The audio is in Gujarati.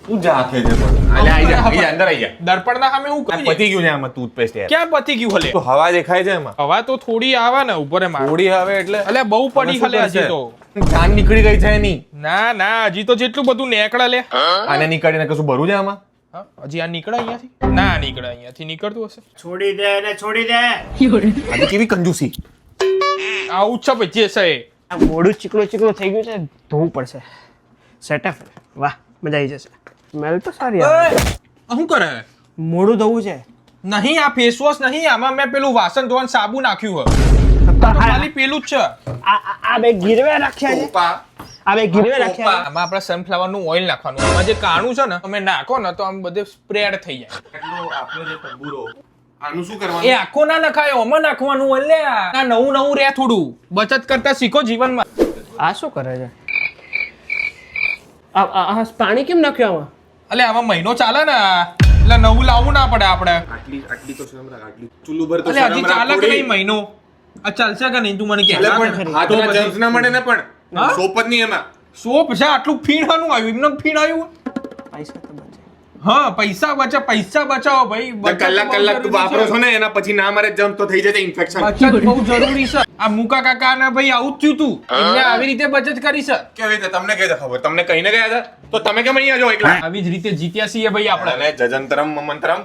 તું ઝાંખે છે પણ અલે આઈ જા અંદર આઈ જા દર્પણના સામે હું કહું પતી ગયું છે આમાં ટૂથપેસ્ટ યાર ક્યાં પતી ગયું હલે તો હવા દેખાય છે એમાં હવા તો થોડી આવે ને ઉપર એમાં થોડી આવે એટલે અલે બહુ પડી હવે શું હલે હજી કરશે? તો જાન નીકળી ગઈ છે એની ના હજી તો જેટલું બધું નીકળે લે આને નીકળીને કશું ભરું છે આમાં હા, હજી આ નીકળે અહીંયાથી ના નીકળે અહીંયાથી નીકળતું હશે છોડી દે ને છોડી દે. આ કેવી કંજૂસી આવું જ છે ભાઈ જે છે એ. આ મોઢું ચીકણું ચીકણું થઈ ગયું છે, ધોવું પડશે. સેટઅપ વાહ, મજા આવી જશે. સ્મેલ તો સારી આવે. આ શું કરે મોઢું ધોવું છે. નહીં આ ફેસ વોશ નહીં, આમાં મેં પેલું વાસણ ધોવાનું સાબુ નાખ્યું હોય તો ખાલી પેલું જ છે. આ બે ગીરવે રાખ્યા છે. આ બે ગીરવે રાખ્યા છે. આમાં આપણે સનફ્લાવર નું ઓઇલ નાખવાનું, આમાં જે કાણું છે ને તમે નાખો ને તો આમ બધે સ્પ્રેડ થઈ જાય. આપણો જે તંબુરો આનું શું કરવાનું એ આખો ના નખાય, ઓમાં નાખવાનું હોય લે. આ નવું રે થોડું બચત કરતા શીખો જીવનમાં. આ શું કરે છે? આ પાણી કેમ નાખ્યું આમાં? એટલે આમાં મહિનો ચાલે ને એટલે નવું લાવવું ના પડે આપણે. આટલી તો શરમ રાખ આટલી ચૂલું ભર તો એટલે હજી શરમ રાખ ચાલે કે થોડી. નહીં મહિનો? આ ચાલશે કે નહીં તું મને કે. એટલે પણ હાથના જર્મ્સ ના મળે ને પણ હા? સોપ જ નહીં એમાં સોપ છે આટલું ફીણવાનું આવ્યું, એમને ફીણ આવ્યું. પૈસા તો બચે. હા પૈસા બચાવો ભાઈ. બચત કલાક બહુ કલાક તું જરૂરી વાપરો છે. છો ને એના પછી ના મારે જમ્પ તો થઈ જશે ઇન્ફેક્શન બચત બહુ જરૂરી છે. આ મુકા કાકા ને ભાઈ આવું જ થયું તું, એમને આવી રીતે બચત કરી છે. કેવી રીતે તમને કઈ ખબર તમને કહીને ગયા હતા તો તમે કેમ અહીંયા જો એકલા આવી જ રીતે જીત્યા છીએ ભાઈ આપણે. અને જજંતરમ મમંતરમ